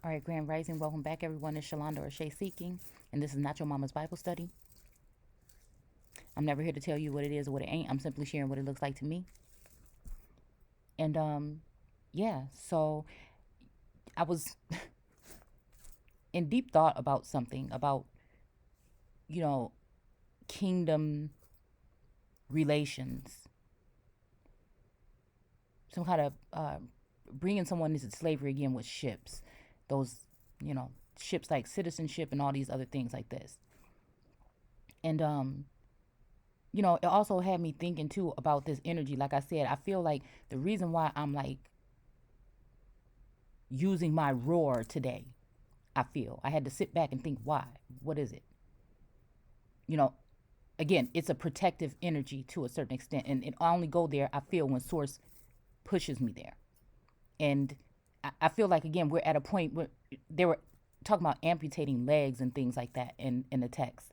All right, Grand Rising, welcome back, everyone. It's Shalonda or Shay Seeking, and this is Not Your Mama's Bible Study. I'm never here to tell you what it is or what it ain't. I'm simply sharing what it looks like to me. And yeah, so I was in deep thought about something about you know kingdom relations, some kind of bringing someone into slavery again with ships, those ships like citizenship and all these other things like this, and it also had me thinking too about this energy. Like I said, I feel like the reason why I'm like using my roar today, I feel I had to sit back and think, why? What is it? You know, again, it's a protective energy to a certain extent. And I only go there, I feel, when source pushes me there. And I feel like, again, we're at a point where they were talking about amputating legs and things like that in the text,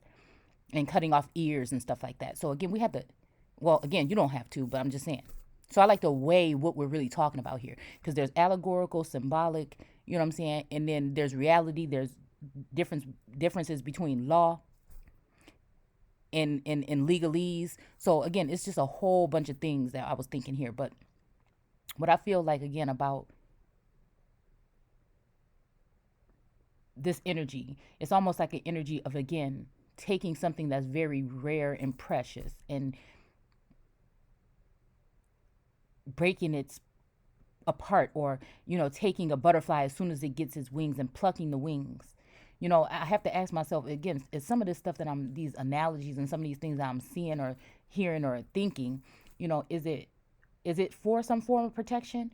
and cutting off ears and stuff like that. So again, we have to, well, again, you don't have to, but I'm just saying. So I like to weigh what we're really talking about here, because there's allegorical, symbolic, you know what I'm saying? And then there's reality, there's differences between law and legalese. So again, it's just a whole bunch of things that I was thinking here. But what I feel like, again, about this energy, it's almost like an energy of, again, taking something that's very rare and precious and breaking it apart, or taking a butterfly as soon as it gets its wings and plucking the wings. I have to ask myself again, is some of this stuff that I'm, these analogies and some of these things that I'm seeing or hearing or thinking, is it for some form of protection?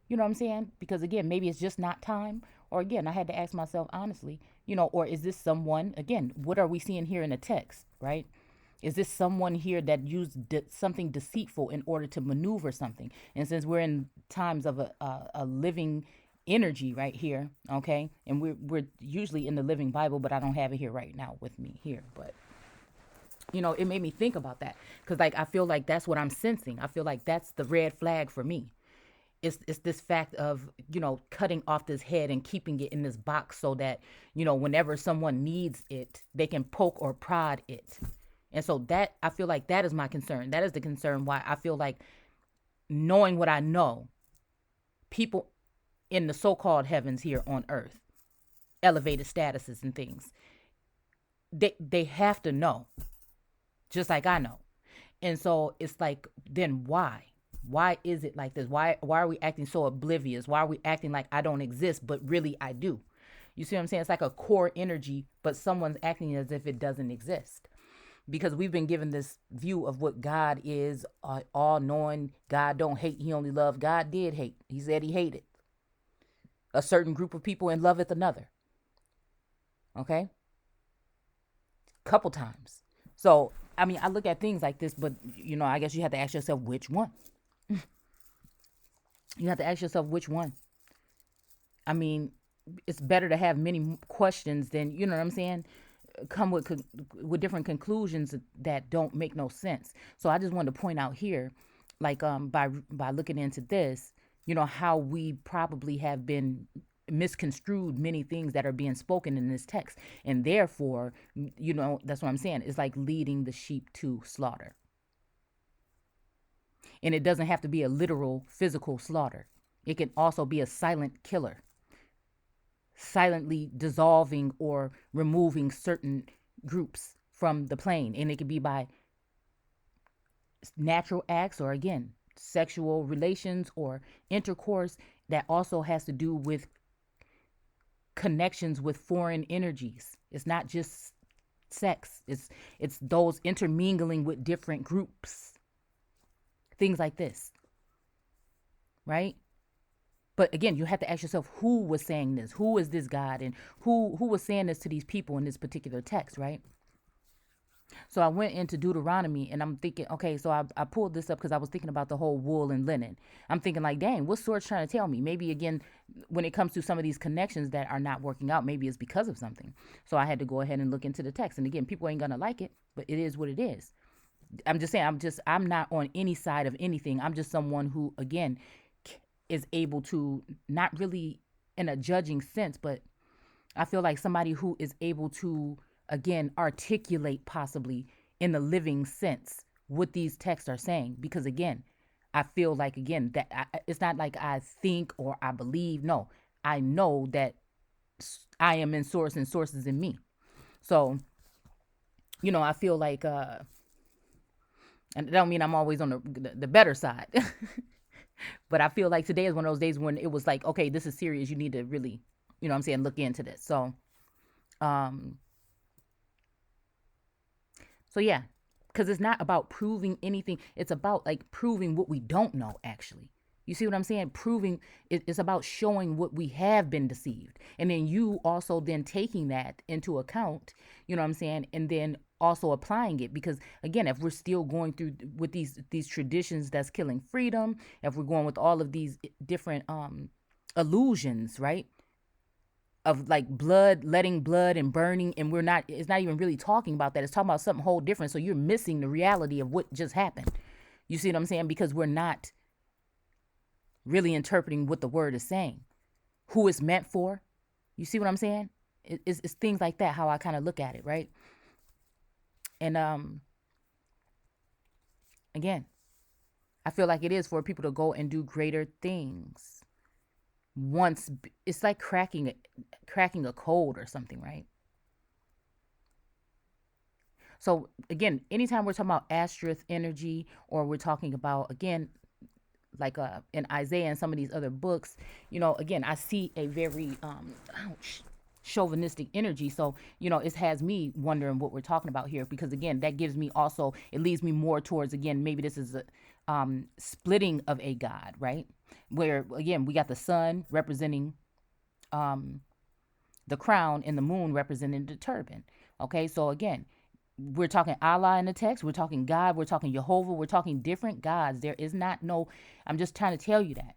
You know what I'm saying? Because again, maybe it's just not time. Or again, I had to ask myself honestly, or is this someone, again, what are we seeing here in the text, right? Is this someone here that used something deceitful in order to maneuver something? And since we're in times of a living energy right here, okay, and we're usually in the Living Bible, but I don't have it here right now with me here. But it made me think about that, because like I feel like that's what I'm sensing. I feel like that's the red flag for me. It's this fact of cutting off this head and keeping it in this box so that whenever someone needs it, they can poke or prod it. And so that, I feel like that is my concern. That is the concern why I feel like, knowing what I know, people in the so-called heavens here on earth, elevated statuses and things, they have to know, just like I know. And so it's like, then why? Why is it like this? Why are we acting so oblivious? Why are we acting like I don't exist, but really I do? You see what I'm saying? It's like a core energy, but someone's acting as if it doesn't exist, because we've been given this view of what God is, all knowing. God don't hate, he only love. God did hate. He said he hated a certain group of people and loveth another. Okay? Couple times. So, I mean, I look at things like this, but I guess you have to ask yourself which one. You have to ask yourself which one. I mean, it's better to have many questions than, you know what I'm saying, come with different conclusions that don't make no sense. So I just wanted to point out here, like by looking into this, how we probably have been misconstrued many things that are being spoken in this text, and therefore, that's what I'm saying. It's like leading the sheep to slaughter. And it doesn't have to be a literal physical slaughter. It can also be a silent killer, silently dissolving or removing certain groups from the plane. And it could be by natural acts, or again, sexual relations or intercourse that also has to do with connections with foreign energies. It's not just sex. It's those intermingling with different groups. Things like this. Right? But again, you have to ask yourself, who was saying this? Who is this God? And who was saying this to these people in this particular text, right? So I went into Deuteronomy, and I'm thinking, okay, so I pulled this up because I was thinking about the whole wool and linen. I'm thinking like, dang, what's Sword's trying to tell me? Maybe again, when it comes to some of these connections that are not working out, maybe it's because of something. So I had to go ahead and look into the text. And again, people ain't going to like it, but it is what it is. I'm just saying, I'm not on any side of anything. I'm just someone who, again, is able to not really in a judging sense, but I feel like somebody who is able to, again, articulate possibly in the living sense what these texts are saying. Because again, I feel like, again, that it's not like I think or I believe. No, I know that I am in source and source is in me. So, I feel like, and it don't mean I'm always on the better side. But I feel like today is one of those days when it was like, okay, this is serious. You need to really, what I'm saying, look into this. Um, so yeah, because it's not about proving anything. It's about like proving what we don't know, actually. You see what I'm saying? Proving it's about showing what we have been deceived. And then you also then taking that into account, you know what I'm saying? And then also applying it, because again, if we're still going through with these traditions that's killing freedom, if we're going with all of these different illusions, right? Of like blood, letting blood and burning, and it's not even really talking about that. It's talking about something whole different. So you're missing the reality of what just happened. You see what I'm saying? Because we're not really interpreting what the word is saying, who it's meant for. You see what I'm saying? It's things like that, how I kind of look at it, right? And again, I feel like it is for people to go and do greater things. Once it's like cracking a code or something, right? So again, anytime we're talking about astrith energy, or we're talking about, again, like in Isaiah and some of these other books, again, I see a very chauvinistic energy. So, it has me wondering what we're talking about here, because again, that gives me also, it leads me more towards, again, maybe this is a splitting of a god, right? Where again, we got the sun representing the crown and the moon representing the turban. Okay, so again, we're talking Allah in the text, we're talking God, we're talking Jehovah, we're talking different gods. There is not no, I'm just trying to tell you that.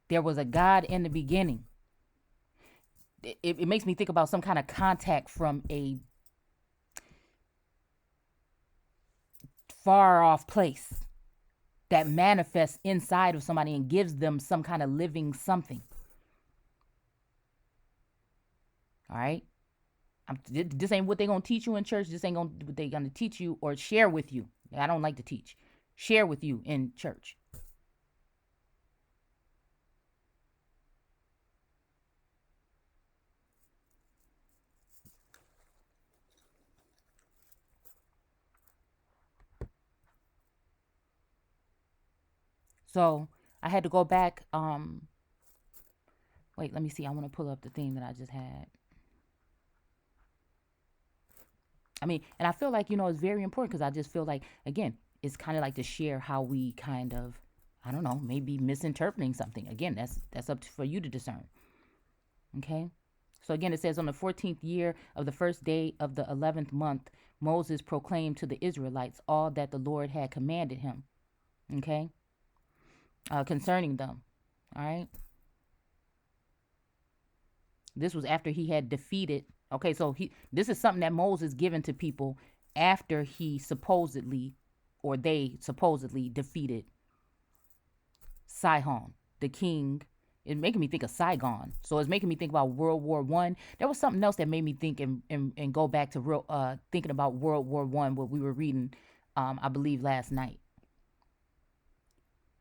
There was a God in the beginning. It makes me think about some kind of contact from a far off place that manifests inside of somebody and gives them some kind of living something. All right. This ain't what they're going to teach you in church. This ain't what they're going to teach you or share with you. I don't like to teach. Share with you in church. So I had to go back. Wait, let me see. I want to pull up the thing that I just had. I mean, and I feel like, it's very important, because I just feel like, again, it's kind of like to share how we kind of, I don't know, maybe misinterpreting something. Again, that's up for you to discern. Okay. So again, it says, on the 14th year of the first day of the 11th month, Moses proclaimed to the Israelites all that the Lord had commanded him. Okay. Concerning them. All right. This was after he had defeated. Okay, so this is something that Moses given to people after he supposedly, or they supposedly defeated Sihon, the king. It's making me think of Saigon. So it's making me think about World War One. There was something else that made me think and go back to thinking about World War One, what we were reading, I believe last night.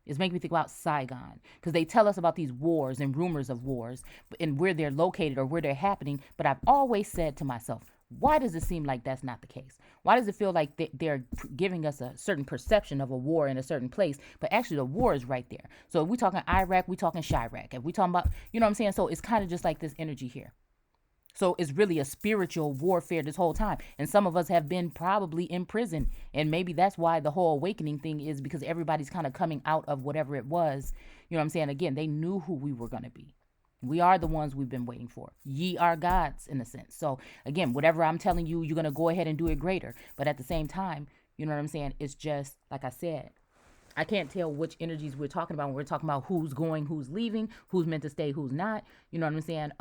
It's making me think about Saigon, because they tell us about these wars and rumors of wars and where they're located or where they're happening. But I've always said to myself, why does it seem like that's not the case? Why does it feel like they're giving us a certain perception of a war in a certain place, but actually the war is right there? So if we're talking Iraq, we're talking Chirac. If we're talking about, you know what I'm saying? So it's kind of just like this energy here. So it's really a spiritual warfare this whole time. And some of us have been probably in prison. And maybe that's why the whole awakening thing is, because everybody's kind of coming out of whatever it was. You know what I'm saying? Again, they knew who we were going to be. We are the ones we've been waiting for. Ye are gods, in a sense. So again, whatever I'm telling you, you're going to go ahead and do it greater. But at the same time, you know what I'm saying? It's just, like I said, I can't tell which energies we're talking about when we're talking about who's going, who's leaving, who's meant to stay, who's not. You know what I'm saying?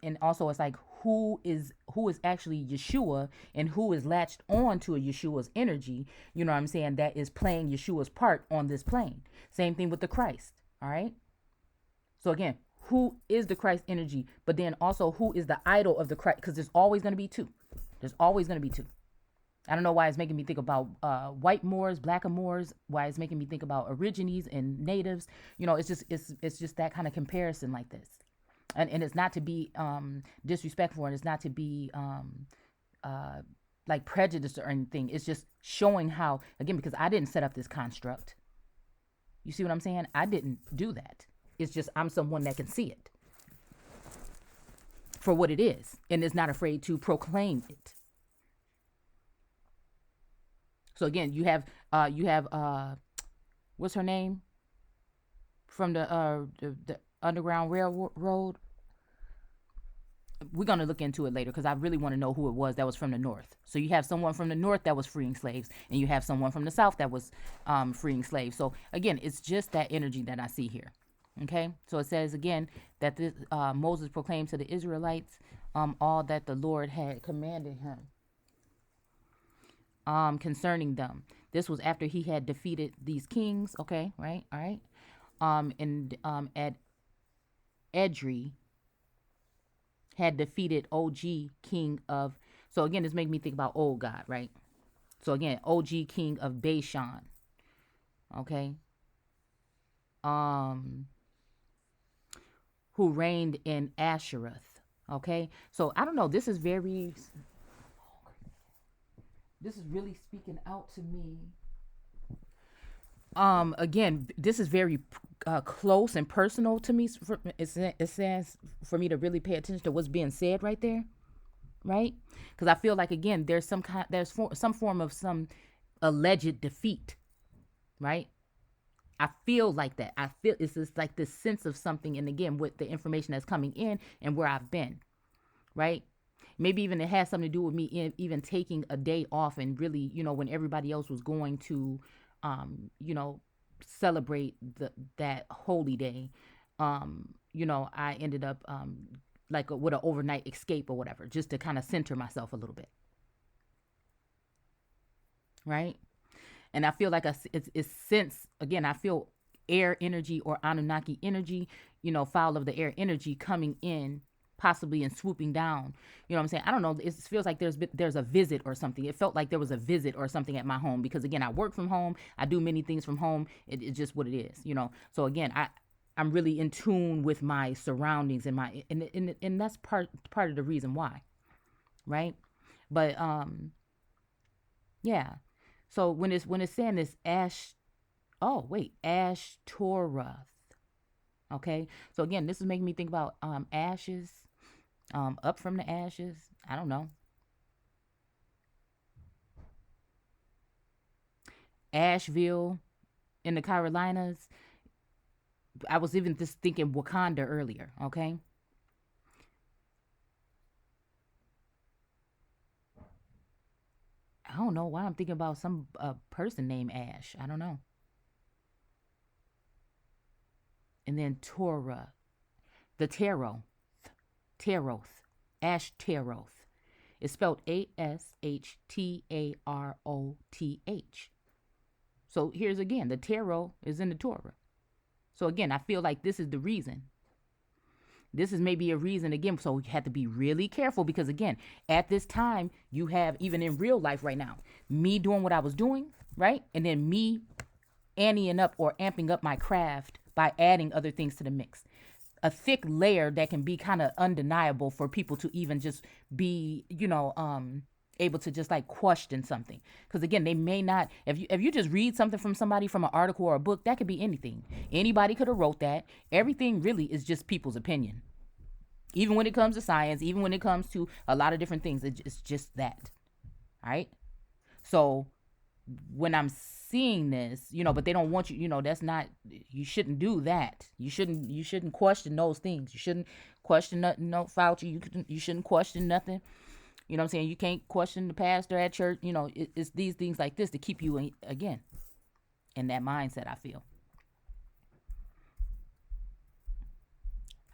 And also it's like, who is actually Yeshua and who is latched on to a Yeshua's energy, you know what I'm saying, that is playing Yeshua's part on this plane. Same thing with the Christ. All right. So again, who is the Christ energy, but then also who is the idol of the Christ? Because there's always going to be two. There's always going to be two. I don't know why it's making me think about white Moors, black Moors, why it's making me think about aborigines and natives. You know, it's just that kind of comparison like this. And it's not to be disrespectful, and it's not to be like prejudiced or anything. It's just showing how, again, because I didn't set up this construct. You see what I'm saying? I didn't do that. It's just I'm someone that can see it for what it is and is not afraid to proclaim it. So again, you have what's her name from the Underground Railroad. We're going to look into it later because I really want to know who it was that was from the North. So you have someone from the North that was freeing slaves, and you have someone from the South that was freeing slaves. So again, it's just that energy that I see here. Okay, so it says again that this, Moses proclaimed to the Israelites all that the Lord had commanded him concerning them. This was after he had defeated these kings. Okay, right, all right. And at Edrei had defeated OG king of. So again, this makes me think about old God, right? So again, OG king of Bashan. Okay. Who reigned in Ashereth. Okay, so I don't know. This is really speaking out to me. Again, this is very close and personal to me. It says for me to really pay attention to what's being said right there, right? Because I feel like again, there's some form of some alleged defeat, right? I feel like that. I feel it's just like this sense of something. And again, with the information that's coming in and where I've been, right? Maybe even it has something to do with me even taking a day off and really, you know, when everybody else was going to, you know, celebrate that holy day, you know, I ended up like with an overnight escape or whatever, just to kind of center myself a little bit, right? And I feel like it's since, again, I feel air energy or Anunnaki energy, you know, foul of the air energy coming in, possibly and swooping down. You know what I'm saying? I don't know. It feels like there's a visit or something. It felt like there was a visit or something at my home because, again, I work from home. I do many things from home. It's just what it is, you know. So, again, I'm really in tune with my surroundings and that's part of the reason why, right? But, yeah. So when it's saying this Ashtoreth. Okay. So again, this is making me think about ashes, up from the ashes. I don't know. Asheville in the Carolinas. I was even just thinking Wakanda earlier. Okay. I don't know why I'm thinking about some person named Ash. I don't know. And then Torah, the Taroth, Ashtaroth. It's spelled Ashtaroth. So here's again, the tarot is in the Torah. So again, I feel like this is the reason. This is maybe a reason again. So we have to be really careful because again, at this time, you have, even in real life right now, me doing what I was doing, right? And then me anteing up or amping up my craft by adding other things to the mix. A thick layer that can be kind of undeniable for people to even just be, you know, able to just like question something. Because again, they may not, if you just read something from somebody from an article or a book, that could be anything. Anybody could have wrote that. Everything really is just people's opinion. Even when it comes to science, even when it comes to a lot of different things, it's just that. All right. So when I'm seeing this, you know, but they don't want you, you know, that's not, you shouldn't do that. You shouldn't question those things. You shouldn't question nothing. No, Fauci, you shouldn't question nothing. You know what I'm saying? You can't question the pastor at church. You know, it's these things like this to keep you again in that mindset, I feel.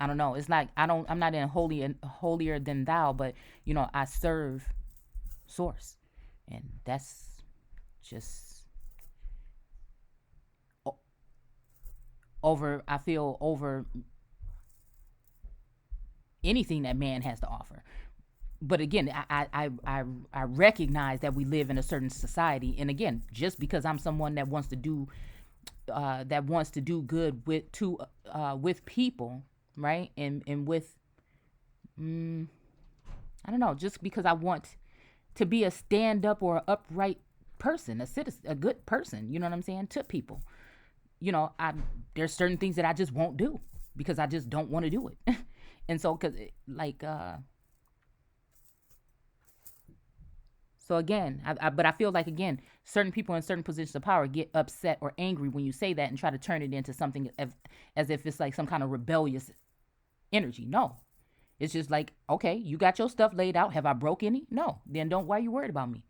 I don't know. It's like I'm not in holier than thou, but I serve source. And that's just over, I feel, over anything that man has to offer. But again, I recognize that we live in a certain society, and again, just because I'm someone that wants to do good with people, right, and with I don't know, just because I want to be a stand up or upright person, a citizen, a good person, you know what I'm saying, to people. I there's certain things that I just won't do because I just don't want to do it. And so, cause like so again, but I feel like, again, certain people in certain positions of power get upset or angry when you say that and try to turn it into something as if it's like some kind of rebellious energy. No, it's just like, okay, you got your stuff laid out. Have I broke any? No. Then don't. Why are you worried about me?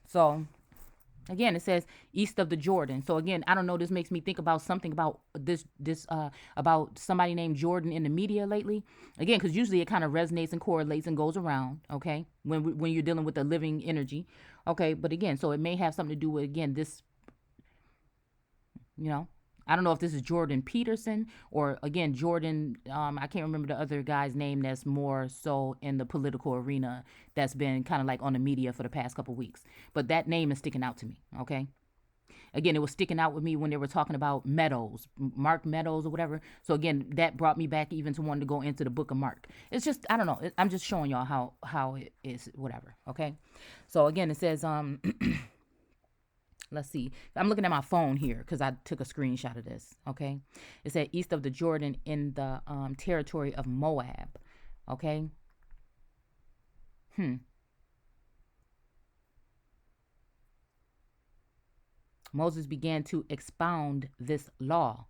So again, it says east of the Jordan. So again, I don't know. This makes me think about something about this about somebody named Jordan in the media lately. Again, because usually it kind of resonates and correlates and goes around. Okay, when you're dealing with a living energy. Okay, but again, so it may have something to do with, again, this. You know, I don't know if this is Jordan Peterson or, again, Jordan. I can't remember the other guy's name that's more so in the political arena, that's been kind of like on the media for the past couple weeks. But that name is sticking out to me. Okay. Again, it was sticking out with me when they were talking about Meadows, Mark Meadows or whatever. So again, that brought me back even to wanting to go into the book of Mark. It's just, I don't know. I'm just showing y'all how it is, whatever. Okay. So again, it says, let's see. I'm looking at my phone here because I took a screenshot of this. Okay. It said east of the Jordan in the territory of Moab. Okay. Moses began to expound this law.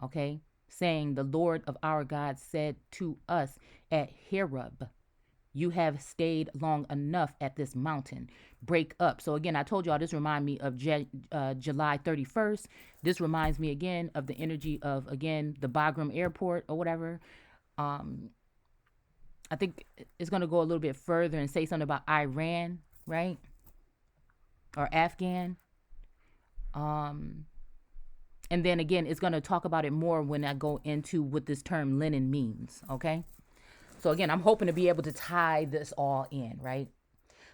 Okay. Saying, the Lord of our God said to us at Horeb, you have stayed long enough at this mountain. Break up. So again, I told y'all this remind me of July 31st. This reminds me again of the energy of, again, the Bagram airport or whatever. I think it's going to go a little bit further and say something about Iran, right? Or Afghan. And then again, it's going to talk about it more when I go into what this term linen means. Okay. So again, I'm hoping to be able to tie this all in, right?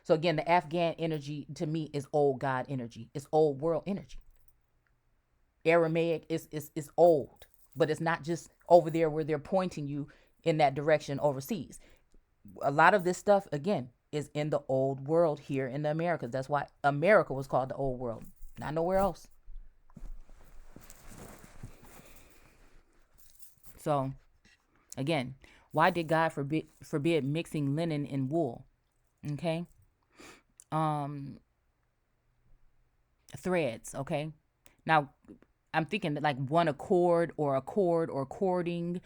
So again, the Afghan energy to me is old God energy. It's old world energy. Aramaic is old, but it's not just over there where they're pointing you in that direction overseas. A lot of this stuff, again, is in the old world here in the Americas. That's why America was called the old world, not nowhere else. So again, why did God forbid mixing linen and wool? Okay. Threads. Okay. Now, I'm thinking that like one accord or cording,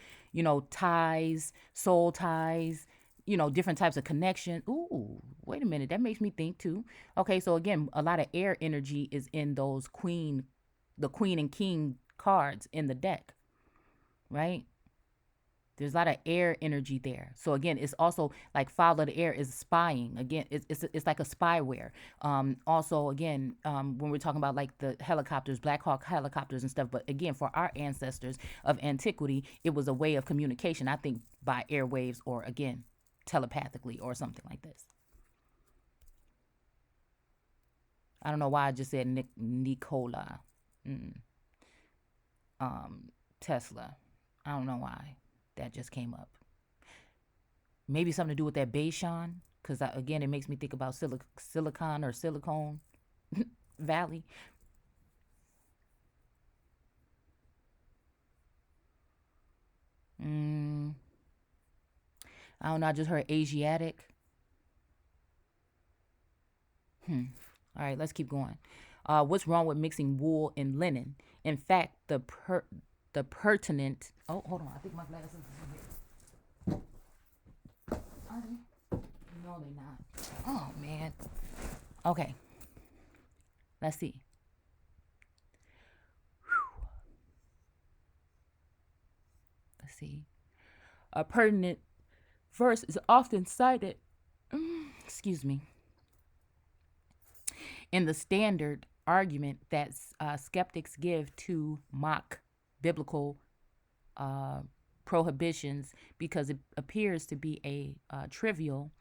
ties, soul ties, different types of connection. Ooh, wait a minute. That makes me think too. Okay. So again, a lot of air energy is in those the queen and king cards in the deck, right? There's a lot of air energy there. So again, it's also like follow the air is spying. Again, it's like a spyware. Also, again, when we're talking about like the helicopters, Black Hawk helicopters and stuff. But again, for our ancestors of antiquity, it was a way of communication, I think, by airwaves or, again, telepathically or something like this. I don't know why I just said Nikola Tesla. I don't know why that just came up. Maybe something to do with that Beishan, because again, it makes me think about Silicon or Silicon Valley. I don't know. I just heard Asiatic. All right, let's keep going. What's wrong with mixing wool and linen? In fact, the pertinent. Oh, hold on. I think my glasses is here. Are they? No, they're not. Oh man. Okay, let's see. Let's see. A pertinent verse is often cited, excuse me, in the standard argument that skeptics give to mock biblical uh, prohibitions because it appears to be a trivial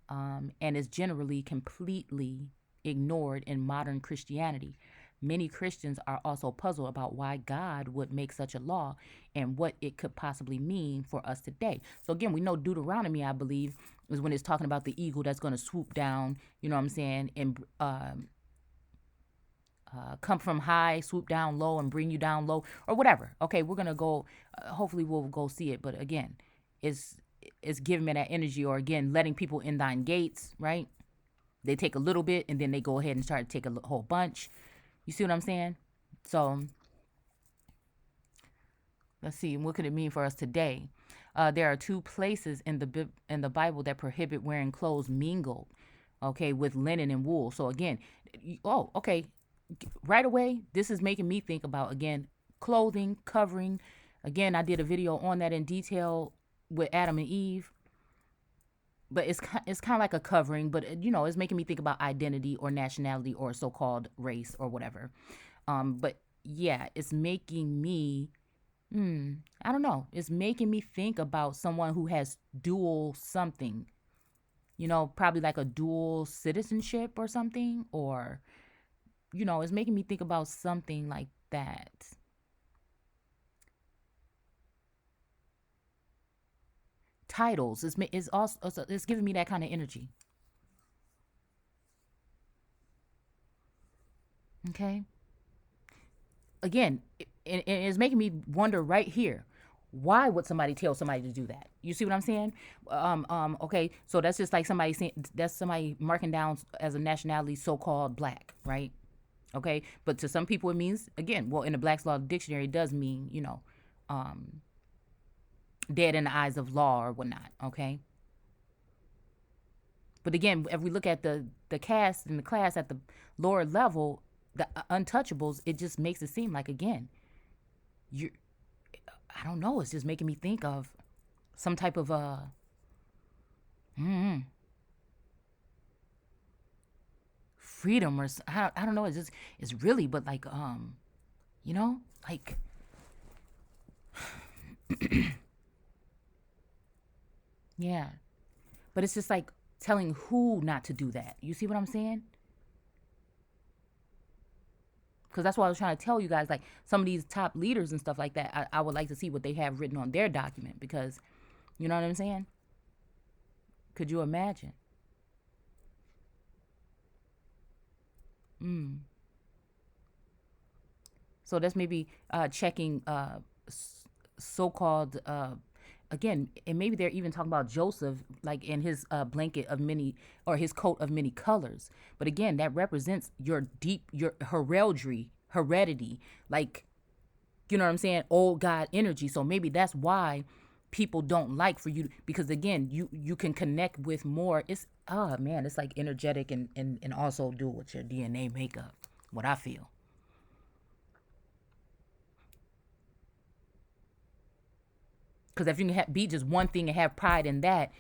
and is generally completely ignored in modern Christianity. Many Christians are also puzzled about why God would make such a law and what it could possibly mean for us today. So, again, we know Deuteronomy, I believe, is when it's talking about the eagle that's going to swoop down, you know what I'm saying, and come from high, swoop down low, and bring you down low, or whatever. Okay, we're going to go, hopefully, we'll go see it. But again, it's giving me that energy, or again, letting people in thine gates, right? They take a little bit and then they go ahead and start to take a whole bunch. You see what I'm saying? So let's see, what could it mean for us today? There are two places in the Bible that prohibit wearing clothes mingled, okay, with linen and wool. So again, oh, okay, right away, this is making me think about, again, clothing, covering. Again, I did a video on that in detail with Adam and Eve. But it's kind of like a covering, but it's making me think about identity or nationality or so-called race or whatever. But yeah, it's making me, I don't know. It's making me think about someone who has dual something, probably like a dual citizenship or something, or, it's making me think about something like that. Titles is also, it's giving me that kind of energy. Okay. Again, it's making me wonder right here, why would somebody tell somebody to do that? You see what I'm saying? Okay, so that's just like somebody saying, that's somebody marking down as a nationality so-called black, right? Okay, but to some people it means, again, well, in the Black's Law Dictionary, it does mean, dead in the eyes of law or whatnot. Okay, but again, if we look at the caste and the class at the lower level, the untouchables, it just makes it seem like, again, you I don't know, it's just making me think of some type of freedom, or I don't know, it's really, but like like yeah, but it's just like telling who not to do that. You see what I'm saying? Because that's what I was trying to tell you guys, like some of these top leaders and stuff like that, I would like to see what they have written on their document, because you know what I'm saying? Could you imagine? So that's maybe checking so-called again, and maybe they're even talking about Joseph, like in his blanket of many, or his coat of many colors. But again, that represents your heredity, like, you know what I'm saying, old God energy. So maybe that's why people don't like for you, because again, you can connect with more. It's man, it's like energetic, and also do with your DNA makeup. What I feel. Because if you can be just one thing and have pride in that,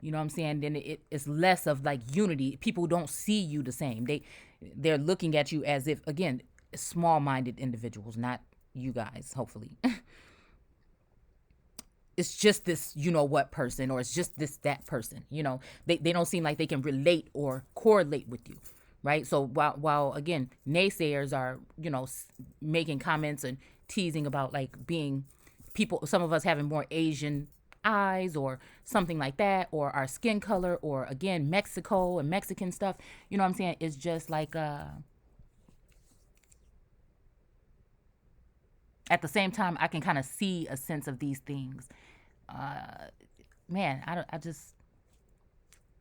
you know what I'm saying, then it's less of like unity. People don't see you the same. They're looking at you as if, again, small-minded individuals, not you guys, hopefully. It's just this, what person, or it's just this, that person. They don't seem like they can relate or correlate with you, right? So while again, naysayers are, making comments and teasing about like being people, some of us having more Asian eyes or something like that, or our skin color, or again, Mexico and Mexican stuff, you know what I'm saying? It's just like at the same time, I can kind of see a sense of these things. Man, I just,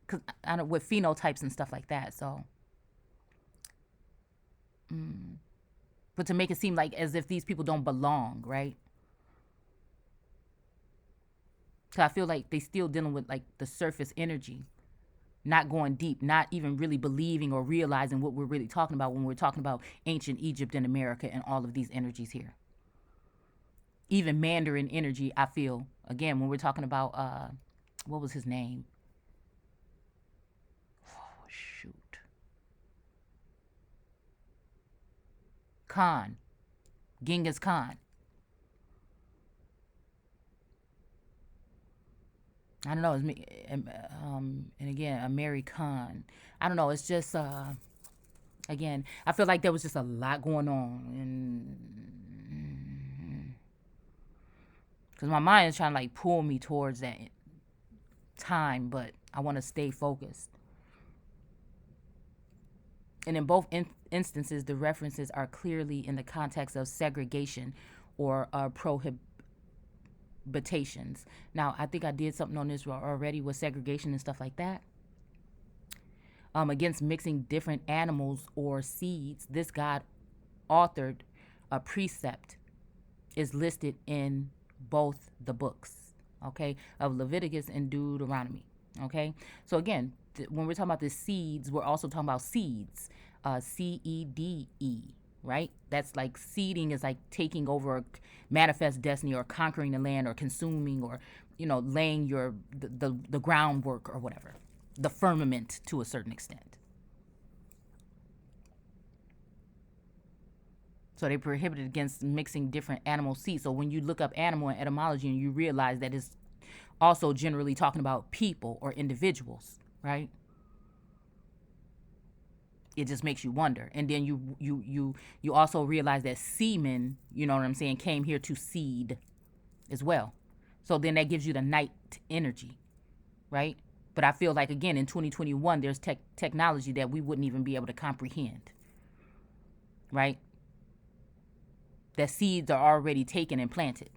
cause I don't, with phenotypes and stuff like that. So, but to make it seem like as if these people don't belong, right? So I feel like they still dealing with like the surface energy. not going deep, not even really believing or realizing what we're really talking about when we're talking about ancient Egypt and America and all of these energies here. Even Mandarin energy, I feel, again, when we're talking about, what was his name? Oh, shoot. Khan. Genghis Khan. I don't know. It's me, and again, Mary Khan. I don't know. It's just, again, I feel like there was just a lot going on, and because my mind is trying to like pull me towards that time, but I want to stay focused. And in both instances, the references are clearly in the context of segregation or prohibitions. Now, I think I did something on this already with segregation and stuff like that. Against mixing different animals or seeds, this God authored a precept is listed in both the books, okay, of Leviticus and Deuteronomy, okay? So again, when we're talking about the seeds, we're also talking about seeds, CEDE, right? That's like seeding is like taking over manifest destiny or conquering the land or consuming or, laying the groundwork or whatever, the firmament to a certain extent. So they prohibited against mixing different animal seeds. So when you look up animal in etymology and you realize that it's also generally talking about people or individuals, right? It just makes you wonder. And then you also realize that semen, you know what I'm saying, came here to seed as well. So then that gives you the night energy, right? But I feel like, again, in 2021, there's technology that we wouldn't even be able to comprehend, right? That seeds are already taken and planted.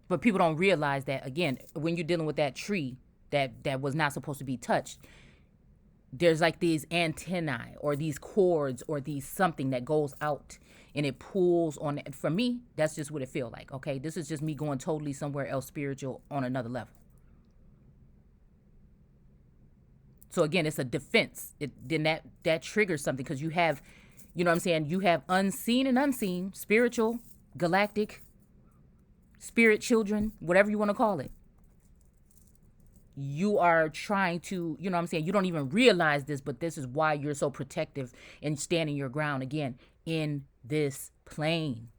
But people don't realize that, again, when you're dealing with that tree that was not supposed to be touched, there's like these antennae or these cords or these something that goes out and it pulls on it. For me, that's just what it feels like, okay? This is just me going totally somewhere else spiritual on another level. So again, it's a defense. Then that triggers something because you have, you know what I'm saying, you have unseen and unseen, spiritual, galactic, spirit children, whatever you want to call it. You are trying to, you know what I'm saying, you don't even realize this, but this is why you're so protective and standing your ground, again, in this plane.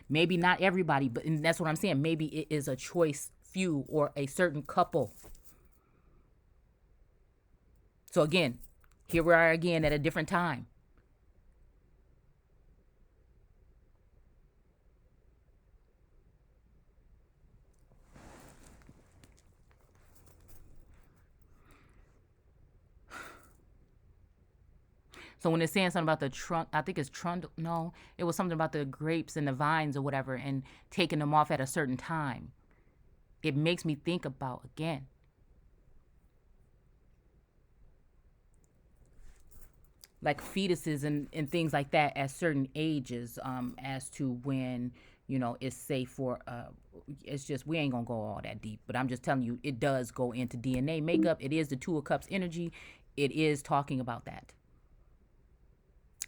Maybe not everybody, but and that's what I'm saying. Maybe it is a choice few or a certain couple. So again, here we are again at a different time. So when it's saying something about the trunk, I think it's trundle. No, it was something about the grapes and the vines or whatever, and taking them off at a certain time. It makes me think about, again, like fetuses and things like that at certain ages, as to when it's safe for it's just, we ain't gonna go all that deep, but I'm just telling you, it does go into DNA makeup. It is the Two of Cups energy. It is talking about that.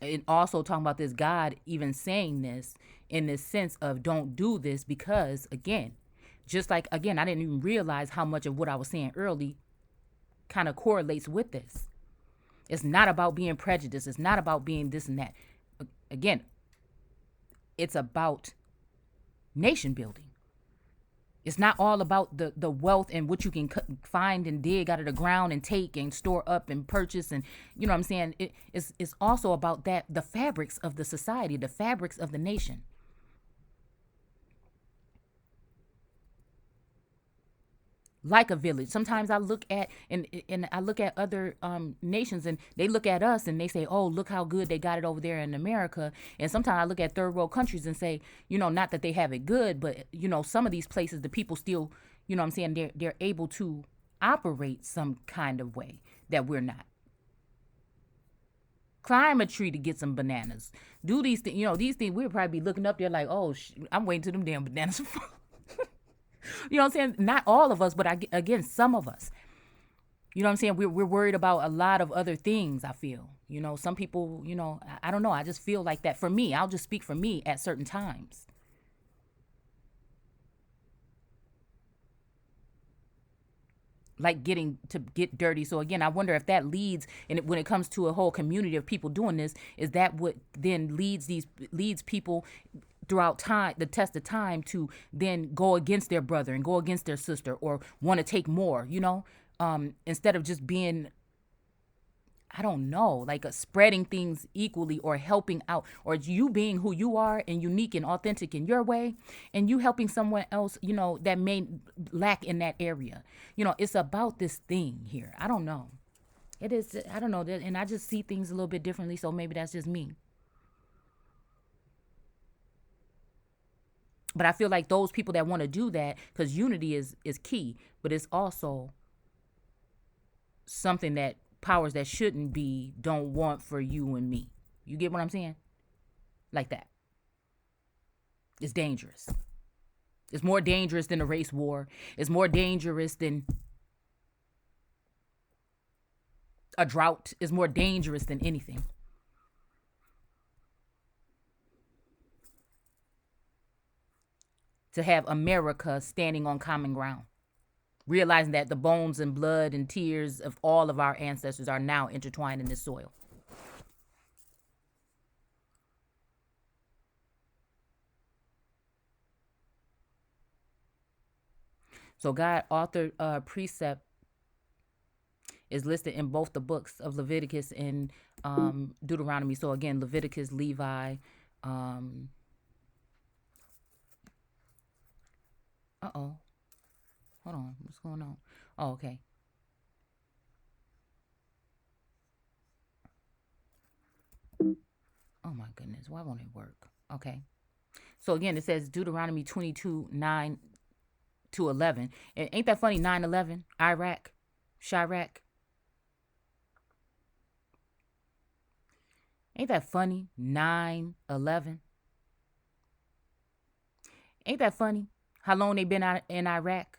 And also talking about this God even saying this in this sense of don't do this, because again, just like, again, I didn't even realize how much of what I was saying early kind of correlates with this. It's not about being prejudiced. It's not about being this and that. Again, it's about nation building. It's not all about the wealth and what you can find and dig out of the ground and take and store up and purchase. And you know what I'm saying? It's also about that, the fabrics of the society, the fabrics of the nation. Like a village. Sometimes I look at and I look at other nations, and they look at us and they say, "Oh, look how good they got it over there in America." And sometimes I look at third world countries and say, not that they have it good, but some of these places, the people still, what I'm saying, they're able to operate some kind of way that we're not. Climb a tree to get some bananas. Do these things. These things we'll probably be looking up there like, "Oh, I'm waiting till them damn bananas fall." You know what I'm saying? Not all of us, but again, some of us. You know what I'm saying? We're worried about a lot of other things, I feel. You know, some people, I don't know. I just feel like that for me. I'll just speak for me at certain times. Like getting to get dirty. So again, I wonder if that leads, and when it comes to a whole community of people doing this, is that what then leads people throughout time, the test of time, to then go against their brother and go against their sister or want to take more, instead of just being, I don't know, like spreading things equally or helping out, or you being who you are and unique and authentic in your way, and you helping someone else, that may lack in that area. It's about this thing here. I don't know. It is, I don't know. And I just see things a little bit differently. So maybe that's just me. But I feel like those people that want to do that, because unity is key, but it's also something that powers that shouldn't be don't want for you and me. You get what I'm saying? Like that. It's dangerous. It's more dangerous than a race war. It's more dangerous than a drought. It's more dangerous than anything. To have America standing on common ground, realizing that the bones and blood and tears of all of our ancestors are now intertwined in this soil. So God authored precept is listed in both the books of Leviticus and Deuteronomy. So again, Leviticus, Levi. Uh-oh. Hold on. What's going on? Oh, okay. Oh my goodness. Why won't it work? Okay. So again, it says Deuteronomy 22:9-11. And ain't that funny? 9/11, Iraq, Chirac. Ain't that funny? 9/11. Ain't that funny? How long they been out in Iraq?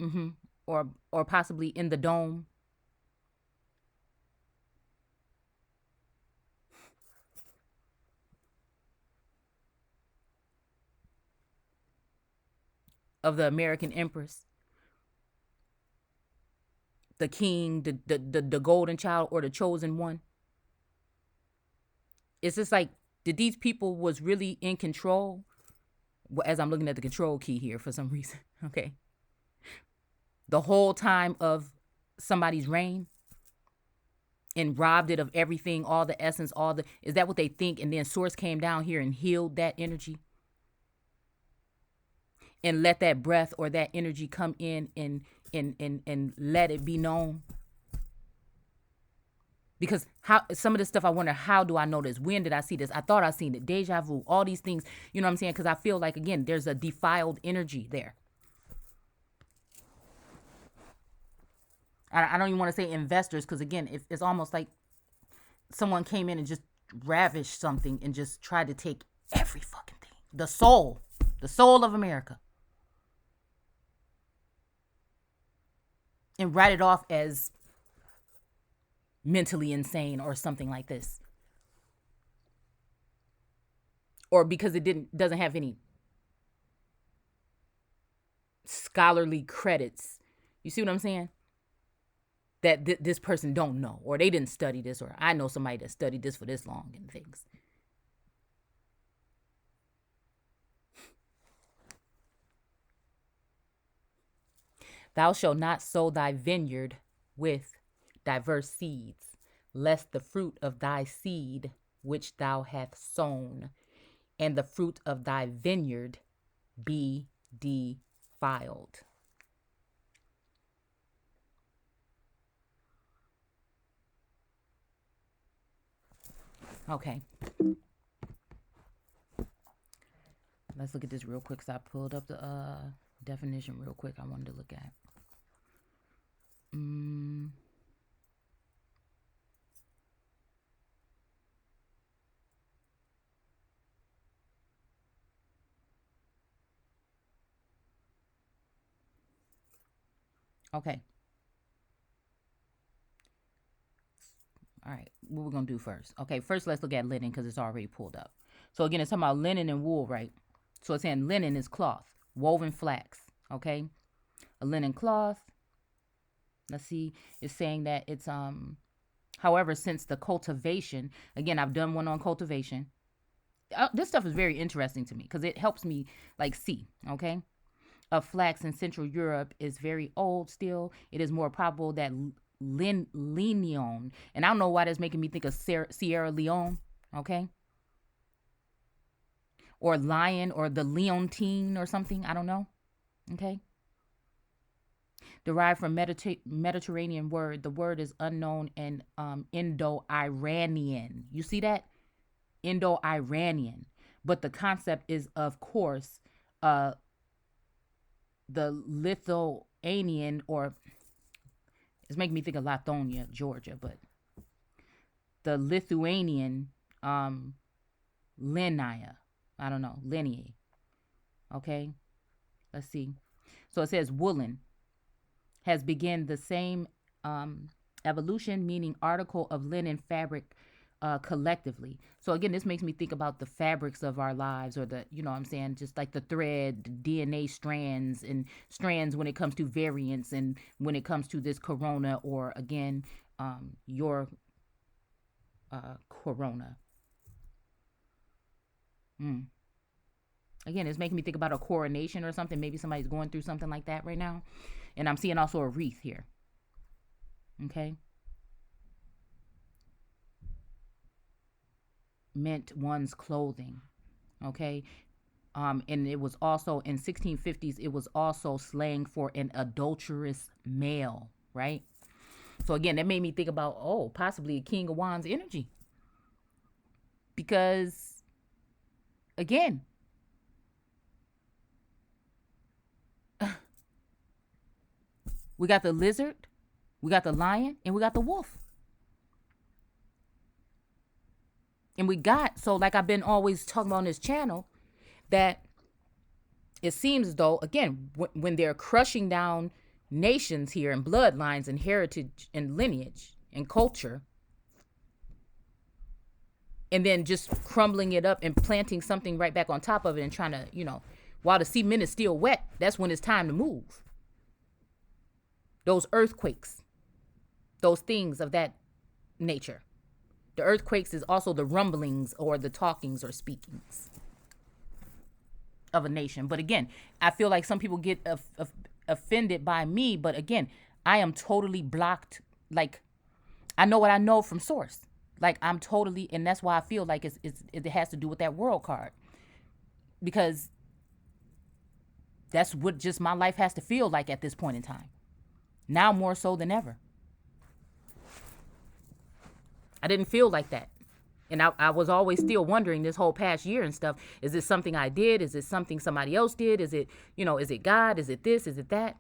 Mm-hmm. Or possibly in the dome. Of the American Empress, the king, the golden child, or the chosen one. It's just like, did these people was really in control? Well, as I'm looking at the control key here for some reason, okay, the whole time of somebody's reign, and robbed it of everything, all the essence, is that what they think? And then Source came down here and healed that energy and let that breath or that energy come in and let it be known. Because how some of this stuff, I wonder, how do I know this? When did I see this? I thought I seen it. Deja vu, all these things, you know what I'm saying? Because I feel like, again, there's a defiled energy there. I don't even want to say investors, because again, it's almost like someone came in and just ravished something and just tried to take every fucking thing. The soul of America. And write it off as mentally insane or something like this. Or because it doesn't have any scholarly credits. You see what I'm saying? That this person don't know, or they didn't study this, or I know somebody that studied this for this long and things. Thou shalt not sow thy vineyard with diverse seeds, lest the fruit of thy seed which thou hast sown and the fruit of thy vineyard be defiled. Okay. Let's look at this real quick. So I pulled up the definition real quick I wanted to look at. Okay. All right. What we're going to do first. Okay. First, let's look at linen because it's already pulled up. So, again, it's talking about linen and wool, right? So, it's saying linen is cloth, woven flax. Okay. A linen cloth. Let's see. It's saying that it's, however, since the cultivation, again, I've done one on cultivation. This stuff is very interesting to me because it helps me like see, okay? Of flax in Central Europe is very old still. It is more probable that Leon, and I don't know why that's making me think of Sierra Leone, okay? Or lion or the Leontine or something. I don't know, okay? Derived from Mediterranean word. The word is unknown and Indo-Iranian. You see that? Indo-Iranian. But the concept is, of course, the Lithuanian, or it's making me think of Lithonia, Georgia, but the Lithuanian linia. I don't know, lineage. Okay, let's see. So it says Woolen has begun the same evolution, meaning article of linen fabric collectively. So again, this makes me think about the fabrics of our lives, or the, you know what I'm saying, just like the thread, the DNA strands, and strands when it comes to variants, and when it comes to this corona, or again, your corona. Again, it's making me think about a coronation or something. Maybe somebody's going through something like that right now. And I'm seeing also a wreath here. Okay. Meant one's clothing. Okay. And it was also in 1650s, it was also slang for an adulterous male, right? So again, that made me think about, oh, possibly a King of Wands energy. Because again, we got the lizard, we got the lion, and we got the wolf. And we got, so like I've been always talking about on this channel, that it seems as though, again, when they're crushing down nations here, and bloodlines and heritage and lineage and culture, and then just crumbling it up and planting something right back on top of it and trying to, while the cement is still wet, that's when it's time to move. Those earthquakes, those things of that nature. The earthquakes is also the rumblings or the talkings or speakings of a nation. But again, I feel like some people get offended by me. But again, I am totally blocked. Like, I know what I know from source. Like, I'm totally, and that's why I feel like it has to do with that world card. Because that's what just my life has to feel like at this point in time. Now more so than ever. I didn't feel like that. And I was always still wondering this whole past year and stuff. Is this something I did? Is it something somebody else did? Is it, is it God? Is it this? Is it that?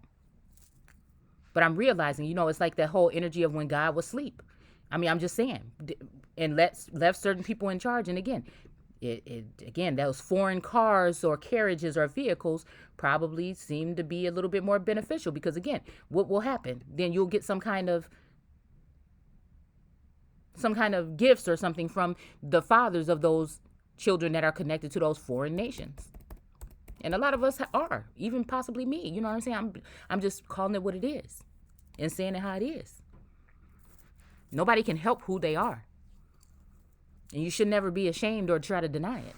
But I'm realizing, it's like that whole energy of when God was asleep. I mean, I'm just saying. And left certain people in charge. And again, again, those foreign cars or carriages or vehicles probably seem to be a little bit more beneficial. Because again, what will happen? Then you'll get some kind of gifts or something from the fathers of those children that are connected to those foreign nations. And a lot of us are, even possibly me. You know what I'm saying? I'm just calling it what it is and saying it how it is. Nobody can help who they are. And you should never be ashamed or try to deny it.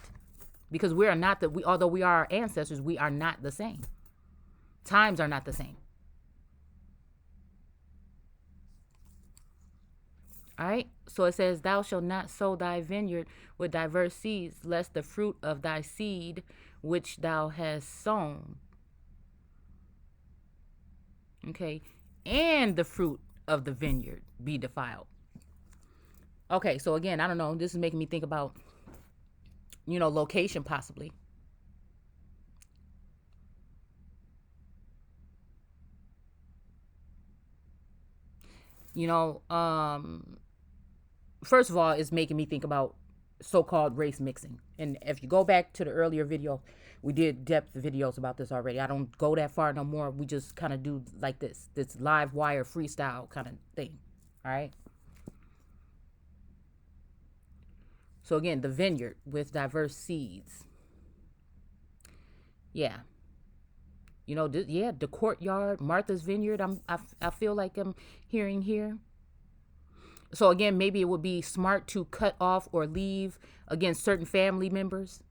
Because we are not although we are our ancestors, we are not the same. Times are not the same. All right. So it says, thou shalt not sow thy vineyard with diverse seeds, lest the fruit of thy seed which thou hast sown. Okay. And the fruit of the vineyard be defiled. Okay. So again, I don't know. This is making me think about, location possibly. First of all, it's making me think about so-called race mixing. And if you go back to the earlier video, we did depth videos about this already. I don't go that far no more. We just kind of do like this live wire freestyle kind of thing. All right. So again, the vineyard with diverse seeds. Yeah. Yeah, the courtyard, Martha's Vineyard. I feel like I'm hearing here. So again, maybe it would be smart to cut off or leave again certain family members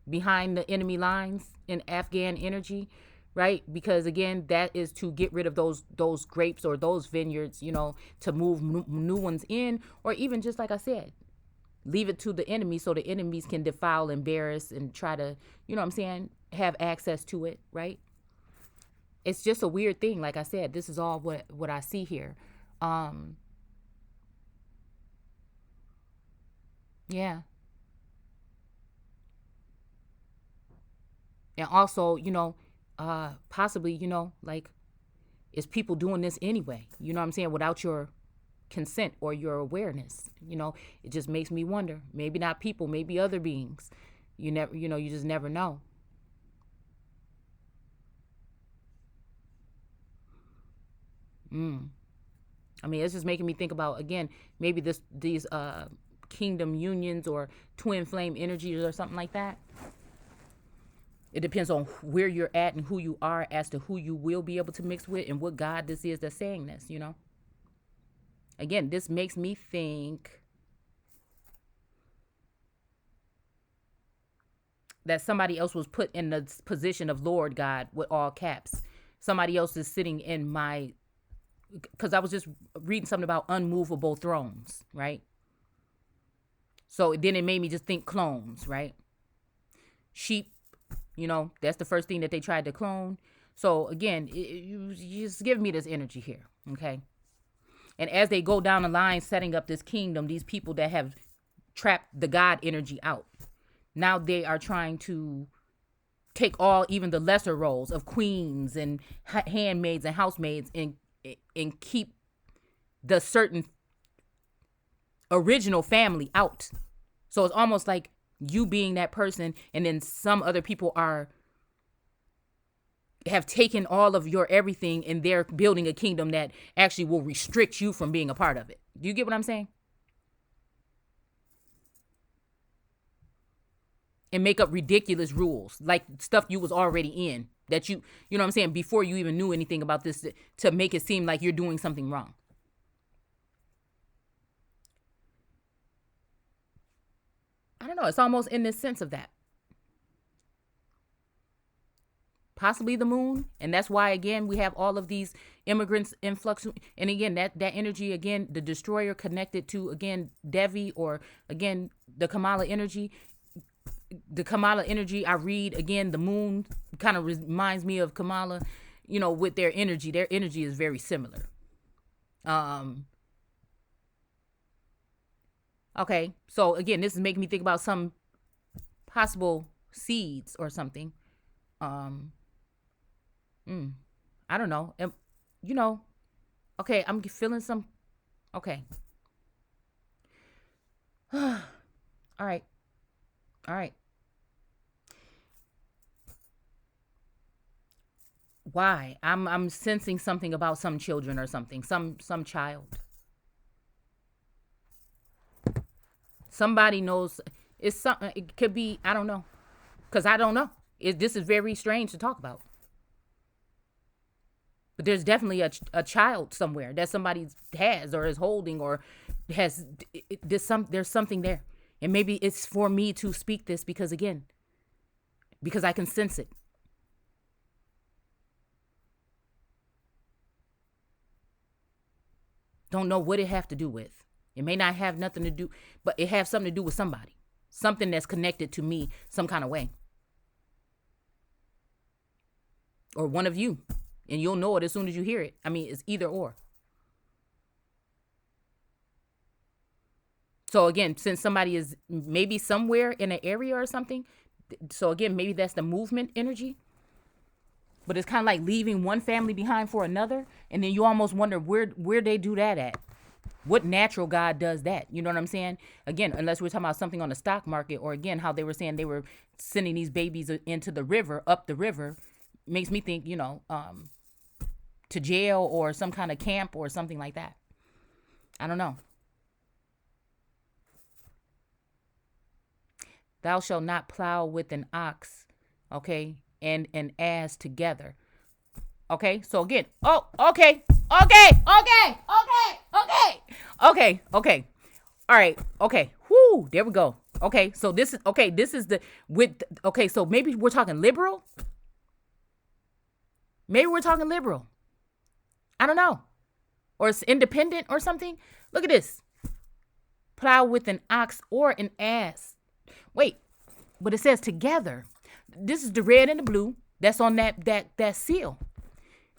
behind the enemy lines in Afghan energy, right? Because again, that is to get rid of those grapes or those vineyards, to move new ones in, or even just like I said, leave it to the enemy so the enemies can defile, embarrass, and try to, have access to it, right? It's just a weird thing. Like I said, this is all what I see here. Yeah. And also, possibly, like, is people doing this anyway? You know what I'm saying? Without your consent or your awareness, it just makes me wonder. Maybe not people, maybe other beings. You just never know. I mean, it's just making me think about, again, maybe these kingdom unions or twin flame energies or something like that. It depends on where you're at and who you are as to who you will be able to mix with and what God this is that's saying this, Again, this makes me think that somebody else was put in the position of Lord God with all caps. Somebody else is sitting in my, because I was just reading something about unmovable thrones, right? So then it made me just think clones, right? Sheep, that's the first thing that they tried to clone. So again, you just give me this energy here, okay? And as they go down the line setting up this kingdom, these people that have trapped the God energy out, now they are trying to take all, even the lesser roles of queens and handmaids and housemaids, and keep the certain original family out. So it's almost like you being that person, and then some other people have taken all of your everything, and they're building a kingdom that actually will restrict you from being a part of it. Do you get what I'm saying? And make up ridiculous rules, like stuff you was already in, that you know what I'm saying, before you even knew anything about this, to make it seem like you're doing something wrong. I don't know. It's almost in the sense of that. Possibly the moon. And that's why, again, we have all of these immigrants influx. And again, that energy, again, the destroyer connected to, again, Devi, or again, the Kamala energy. The Kamala energy, I read, again, the moon kind of reminds me of Kamala, with their energy. Their energy is very similar. Okay, so again, this is making me think about some possible seeds or something. I don't know. Okay, I'm feeling some. Okay. All right. Why? I'm sensing something about some children or something. Some child. Somebody knows. It's something. It could be. I don't know. Because I don't know. This is very strange to talk about. But there's definitely a child somewhere that somebody has or is holding or has. There's something there. And maybe it's for me to speak this because I can sense it. Don't know what it have to do with. It may not have nothing to do, but it have something to do with somebody. Something that's connected to me some kind of way. Or one of you. And you'll know it as soon as you hear it. I mean, it's either or. So again, since somebody is maybe somewhere in an area or something, so again, maybe that's the movement energy. But it's kind of like leaving one family behind for another, and then you almost wonder where they do that at. What natural God does that? You know what I'm saying? Again, unless we're talking about something on the stock market, or again, how they were saying they were sending these babies into the river, up the river, makes me think, to jail or some kind of camp or something like that. I don't know. Thou shalt not plow with an ox, okay, and an ass together. Okay, so again, okay. All right, okay. Whoo, there we go. Okay, so this is so maybe we're talking liberal. Maybe we're talking liberal. I don't know. Or it's independent or something. Look at this. Plow with an ox or an ass. Wait, but it says together. This is the red and the blue that's on that seal.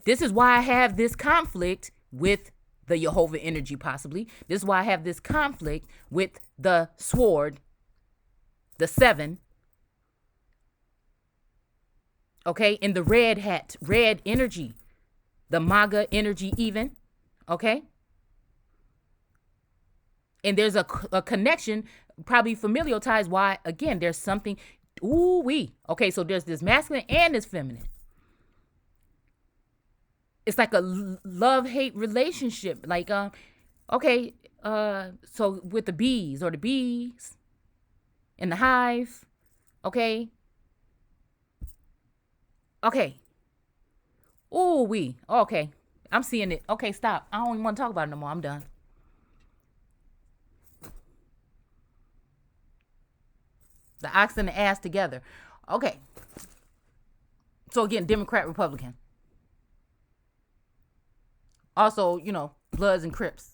This is why I have this conflict with the Jehovah energy, possibly. This is why I have this conflict with the sword, the 7. Okay, in the red hat, red energy, the MAGA energy even. Okay. And there's a connection, probably familial ties. Why? Again, there's something. Okay, so there's this masculine and this feminine. It's like a love-hate relationship. Like, so with the bees or the bees in the hive, okay. Okay. Okay. I'm seeing it. Okay, stop. I don't even want to talk about it no more. I'm done. The ox and the ass together. Okay. So again, Democrat, Republican. Also, Bloods and Crips.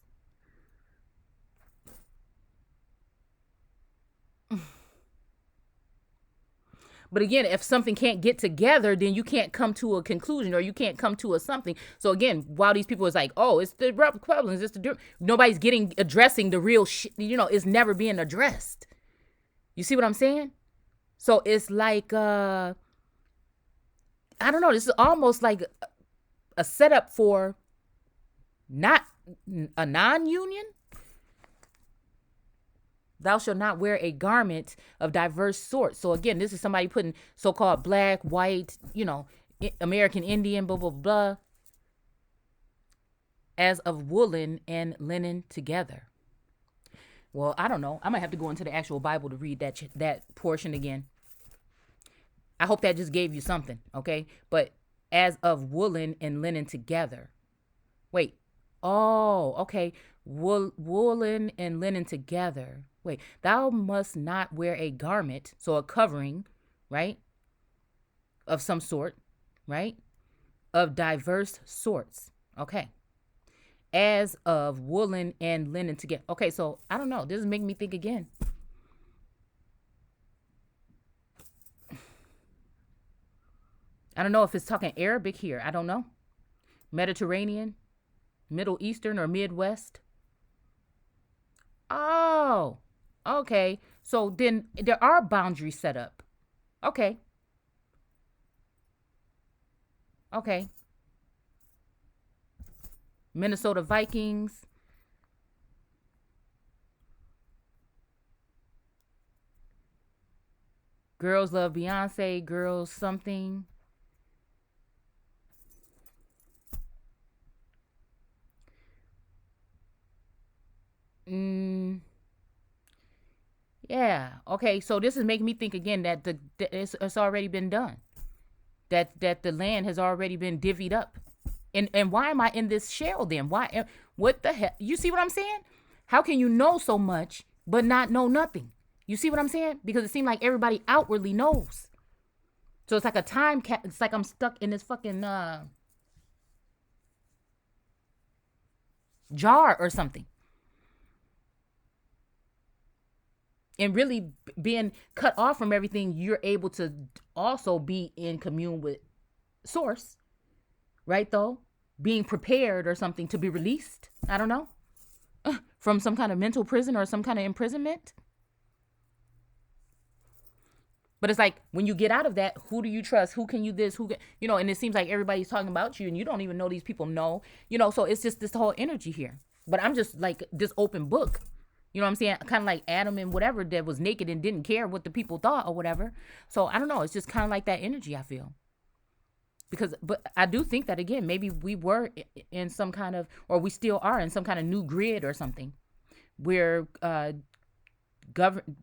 But again, if something can't get together, then you can't come to a conclusion, or you can't come to a something. So again, while these people is like, oh, it's the Republicans, nobody's addressing the real shit. It's never being addressed. You see what I'm saying? So it's like, I don't know. This is almost like a setup for not a non-union. Thou shalt not wear a garment of diverse sorts. So again, this is somebody putting so-called black, white, American Indian, blah, blah, blah, as of woolen and linen together. Well, I don't know. I might have to go into the actual Bible to read that portion again. I hope that just gave you something, okay? But as of woolen and linen together. Wait. Oh, okay. Woolen and linen together. Wait. Thou must not wear a garment, so a covering, right? Of some sort, right? Of diverse sorts. Okay. As of woolen and linen together. Okay, so I don't know. This is making me think again. I don't know if it's talking Arabic here. I don't know. Mediterranean, Middle Eastern, or Midwest. Oh, okay. So then there are boundaries set up. Okay. Okay. Minnesota Vikings. Girls love Beyonce. Girls something. Yeah. Okay. So this is making me think again that it's already been done. That the land has already been divvied up. And why am I in this shell then? Why? What the hell? You see what I'm saying? How can you know so much but not know nothing? You see what I'm saying? Because it seems like everybody outwardly knows. So it's like a time cap. It's like I'm stuck in this fucking jar or something. And really being cut off from everything, you're able to also be in commune with source, right? Though being prepared or something to be released. I don't know, from some kind of mental prison or some kind of imprisonment. But it's like when you get out of that, who do you trust? Who can you this? And it seems like everybody's talking about you and you don't even know these people know, so it's just this whole energy here. But I'm just like this open book. You know what I'm saying? Kind of like Adam and whatever that was naked and didn't care what the people thought or whatever. So I don't know. It's just kind of like that energy I feel. Because, but I do think that again, maybe we were in some kind of, or we still are in some kind of new grid or something where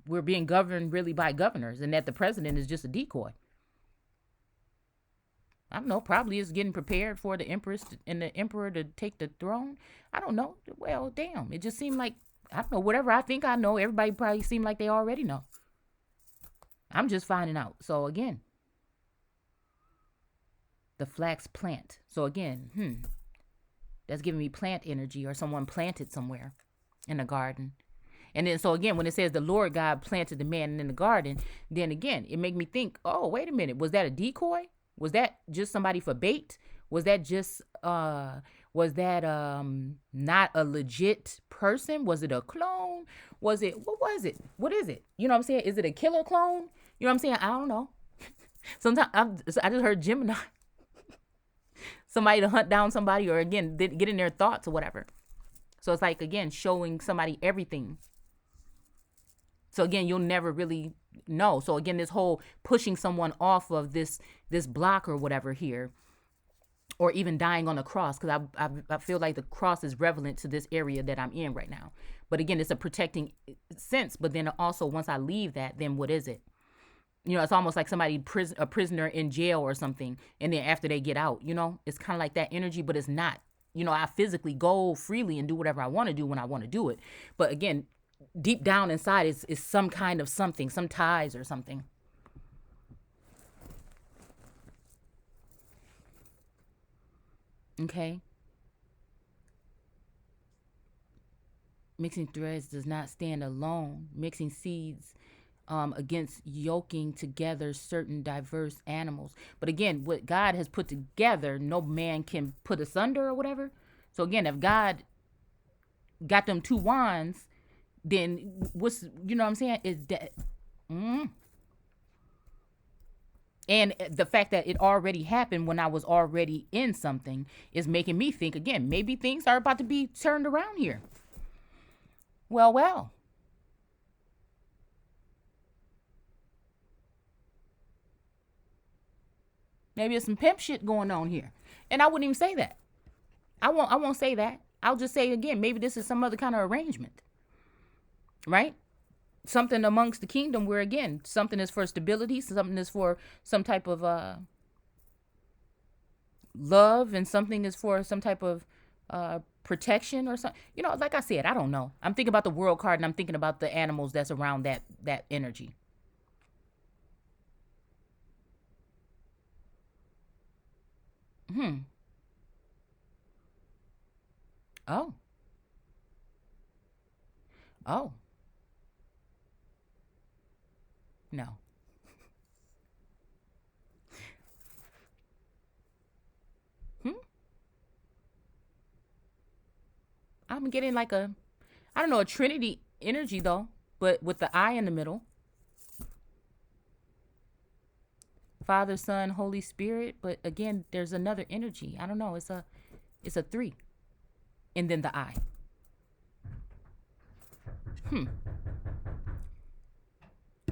we're being governed really by governors, and that the president is just a decoy. I don't know. Probably is getting prepared for the empress and the emperor to take the throne. I don't know. Well, damn. It just seemed like, I don't know. Whatever I think I know, everybody probably seemed like they already know. I'm just finding out. So again, the flax plant. So again, that's giving me plant energy, or someone planted somewhere in a garden. And then, so again, when it says the Lord God planted the man in the garden, then again, it made me think, oh, wait a minute. Was that a decoy? Was that just somebody for bait? Was that just, was that not a legit person? Was it a clone? What was it? What is it? You know what I'm saying? Is it a killer clone? You know what I'm saying? I don't know. Sometimes I just heard Gemini. Somebody to hunt down somebody, or again, get in their thoughts or whatever. So it's like, again, showing somebody everything. So again, you'll never really know. So again, this whole pushing someone off of this block or whatever here, or even dying on the cross, because I feel like the cross is relevant to this area that I'm in right now. But again, it's a protecting sense. But then also, once I leave that, then what is it? You know, it's almost like somebody, a prisoner in jail or something, and then after they get out, you know, it's kind of like that energy, but it's not. You know, I physically go freely and do whatever I want to do when I want to do it. But again, deep down inside is some kind of something, some ties or something. Okay. Mixing threads does not stand alone. Mixing seeds against yoking together certain diverse animals. But again, what God has put together, no man can put asunder or whatever. So again, if God got them two wands, then what's, you know what I'm saying, is that and the fact that it already happened when I was already in something is making me think again, maybe things are about to be turned around here. Well, maybe there's some pimp shit going on here, and I wouldn't even say that. I won't say that. I'll just say again, maybe this is some other kind of arrangement, right? Something amongst the kingdom where again, something is for stability, something is for some type of love, and something is for some type of protection or something. You know, like I said, I don't know. I'm thinking about the world card, and I'm thinking about the animals that's around that energy. Hmm. Oh. Oh. No. Hmm. I'm getting like a, I don't know, a Trinity energy though, but with the I in the middle. Father, Son, Holy Spirit. But again, there's another energy. I don't know. It's a three, and then the I. Hmm.